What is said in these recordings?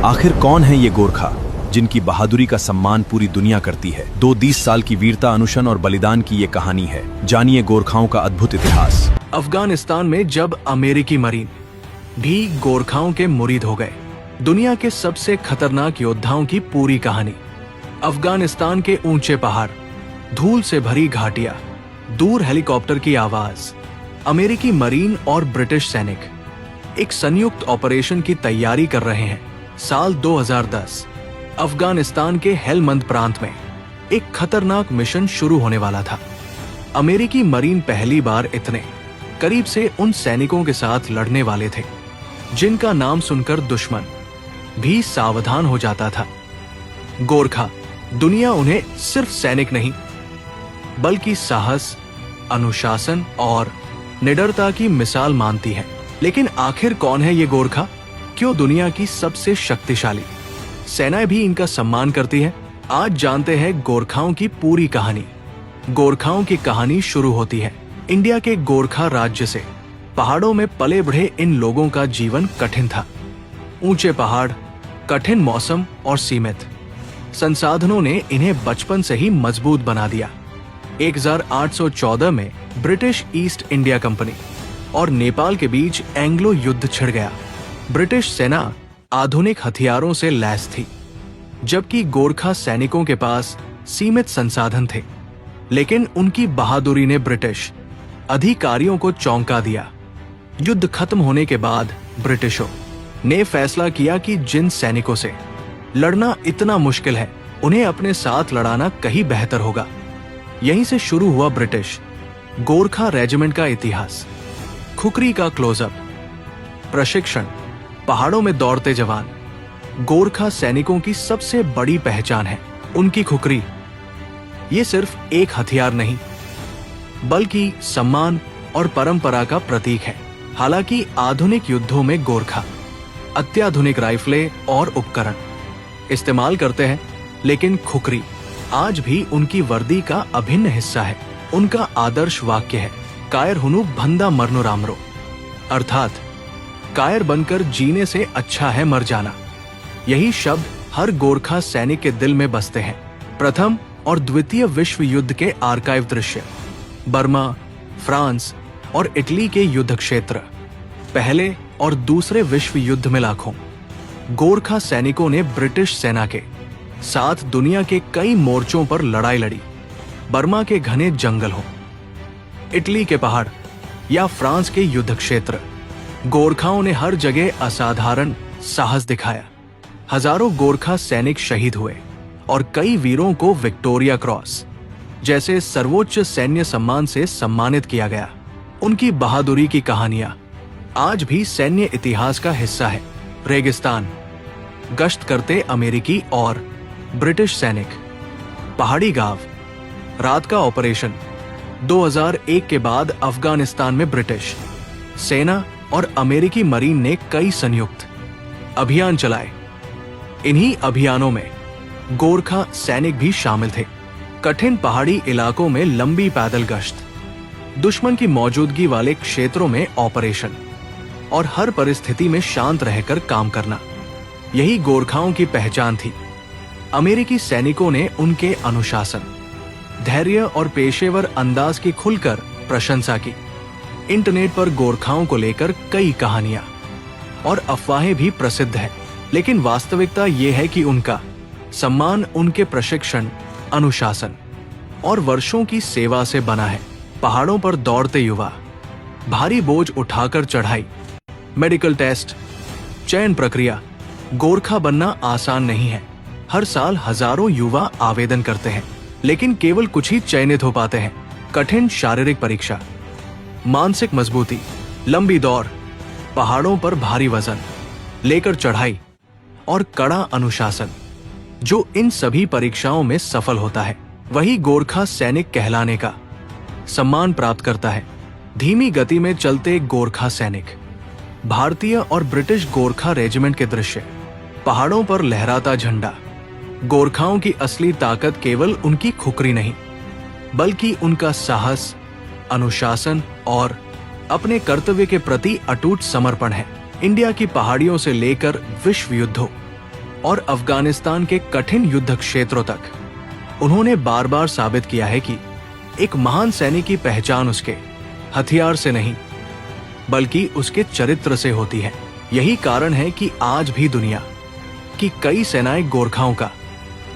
आखिर कौन है ये गोरखा जिनकी बहादुरी का सम्मान पूरी दुनिया करती है? 20 साल की वीरता, अनुशासन और बलिदान की ये कहानी है। जानिए गोरखाओं का अद्भुत इतिहास। अफगानिस्तान में जब अमेरिकी मरीन भी गोरखाओं के मुरीद हो गए, दुनिया के सबसे खतरनाक योद्धाओं की पूरी कहानी। अफगानिस्तान के ऊंचे पहाड़, धूल से भरी घाटियां, दूर हेलीकॉप्टर की आवाज। अमेरिकी मरीन और ब्रिटिश सैनिक एक संयुक्त ऑपरेशन की तैयारी कर रहे हैं। साल 2010 अफगानिस्तान के हेलमंद प्रांत में एक खतरनाक मिशन शुरू होने वाला था। अमेरिकी मरीन पहली बार इतने करीब से उन सैनिकों के साथ लड़ने वाले थे जिनका नाम सुनकर दुश्मन भी सावधान हो जाता था। गोरखा, दुनिया उन्हें सिर्फ सैनिक नहीं बल्कि साहस, अनुशासन और निडरता की मिसाल मानती है। लेकिन आखिर कौन है ये गोरखा? क्यों दुनिया की सबसे शक्तिशाली सेनाएं भी इनका सम्मान करती है? आज जानते हैं गोरखाओं की पूरी कहानी। गोरखाओं की कहानी शुरू होती है इंडिया के गोरखा राज्य से। पहाड़ों में पले बढ़े इन लोगों का जीवन कठिन था। ऊंचे पहाड़, कठिन मौसम और सीमित संसाधनों ने इन्हें बचपन से ही मजबूत बना दिया। 1814 में ब्रिटिश ईस्ट इंडिया कंपनी और नेपाल के बीच एंग्लो युद्ध छिड़ गया। ब्रिटिश सेना आधुनिक हथियारों से लैस थी, जबकि गोरखा सैनिकों के पास सीमित संसाधन थे। लेकिन उनकी बहादुरी ने ब्रिटिश अधिकारियों को चौंका दिया। युद्ध खत्म होने के बाद ब्रिटिशों ने फैसला किया कि जिन सैनिकों से लड़ना इतना मुश्किल है, उन्हें अपने साथ लड़ाना कहीं बेहतर होगा। यहीं से शुरू हुआ ब्रिटिश गोरखा रेजिमेंट का इतिहास। खुकरी का क्लोजअप, प्रशिक्षण, पहाड़ों में दौड़ते जवान गोरखा सैनिकों की सबसे बड़ी पहचान है। उनकी खुकरी ये सिर्फ एक हथियार नहीं बल्कि सम्मान और परंपरा का प्रतीक है। हालांकि आधुनिक युद्धों में गोरखा अत्याधुनिक राइफलें और उपकरण इस्तेमाल करते हैं, लेकिन खुकरी आज भी उनकी वर्दी का अभिन्न हिस्सा है। उनका आदर्श वाक्य है, कायर हुनु भंदा मरनो रामरो, अर्थात कायर बनकर जीने से अच्छा है मर जाना। यही शब्द हर गोरखा सैनिक के दिल में बसते हैं। प्रथम और द्वितीय विश्व युद्ध के आर्काइव दृश्य, बर्मा, फ्रांस और इटली के युद्ध क्षेत्र। पहले और दूसरे विश्व युद्ध में लाखों गोरखा सैनिकों ने ब्रिटिश सेना के साथ दुनिया के कई मोर्चों पर लड़ाई लड़ी। बर्मा के घने जंगल हो, इटली के पहाड़ या फ्रांस के युद्ध क्षेत्र, गोरखाओं ने हर जगह असाधारण साहस दिखाया। हजारों गोरखा सैनिक शहीद हुए और कई वीरों को विक्टोरिया क्रॉस जैसे सर्वोच्च सैन्य सम्मान से सम्मानित किया गया। उनकी बहादुरी की कहानियां आज भी सैन्य इतिहास का हिस्सा है। रेगिस्तान, गश्त करते अमेरिकी और ब्रिटिश सैनिक, पहाड़ी गांव, रात का ऑपरेशन। 2001 के बाद अफगानिस्तान में ब्रिटिश सेना और अमेरिकी मरीन ने कई संयुक्त अभियान चलाए। इन्हीं अभियानों में गोरखा सैनिक भी शामिल थे। कठिन पहाड़ी इलाकों में लंबी पैदल गश्त, दुश्मन की मौजूदगी वाले क्षेत्रों में ऑपरेशन और हर परिस्थिति में शांत रहकर काम करना, यही गोरखाओं की पहचान थी। अमेरिकी सैनिकों ने उनके अनुशासन, धैर्य और पेशेवर अंदाज की खुलकर प्रशंसा की। इंटरनेट पर गोरखाओं को लेकर कई कहानियां और अफवाहें भी प्रसिद्ध हैं, लेकिन वास्तविकता ये है कि उनका सम्मान उनके प्रशिक्षण, अनुशासन और वर्षों की सेवा से बना है। पहाड़ों पर दौड़ते युवा, भारी बोझ उठाकर चढ़ाई, मेडिकल टेस्ट, चयन प्रक्रिया। गोरखा बनना आसान नहीं है। हर साल हजारों युवा आवेदन करते हैं, लेकिन केवल कुछ ही चयनित हो पाते हैं। कठिन शारीरिक परीक्षा, मानसिक मजबूती, लंबी दौड़, पहाड़ों पर भारी वजन लेकर चढ़ाई और कड़ा अनुशासन। जो इन सभी परीक्षाओं में सफल होता है, वही गोरखा सैनिक कहलाने का सम्मान प्राप्त करता है। धीमी गति में चलते गोरखा सैनिक, भारतीय और ब्रिटिश गोरखा रेजिमेंट के दृश्य, पहाड़ों पर लहराता झंडा। गोरखाओं की असली ताकत केवल उनकी खुकरी नहीं बल्कि उनका साहस, अनुशासन और अपने कर्तव्य के प्रति अटूट समर्पण है। इंडिया की पहाड़ियों से लेकर विश्व युद्धों और अफगानिस्तान के कठिन युद्ध क्षेत्रों तक उन्होंने बार बार साबित किया है कि एक महान सैनिक की पहचान उसके हथियार से नहीं बल्कि उसके चरित्र से होती है। यही कारण है कि आज भी दुनिया की कई सेनाएं गोरखाओं का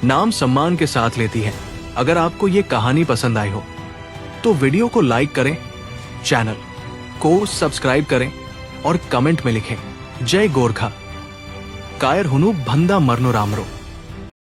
नाम सम्मान के साथ लेती हैं। अगर आपको ये कहानी पसंद आई हो तो वीडियो को लाइक करें, चैनल को सब्सक्राइब करें और कमेंट में लिखें जय गोरखा, कायर हुनु भंदा मरनो रामरो।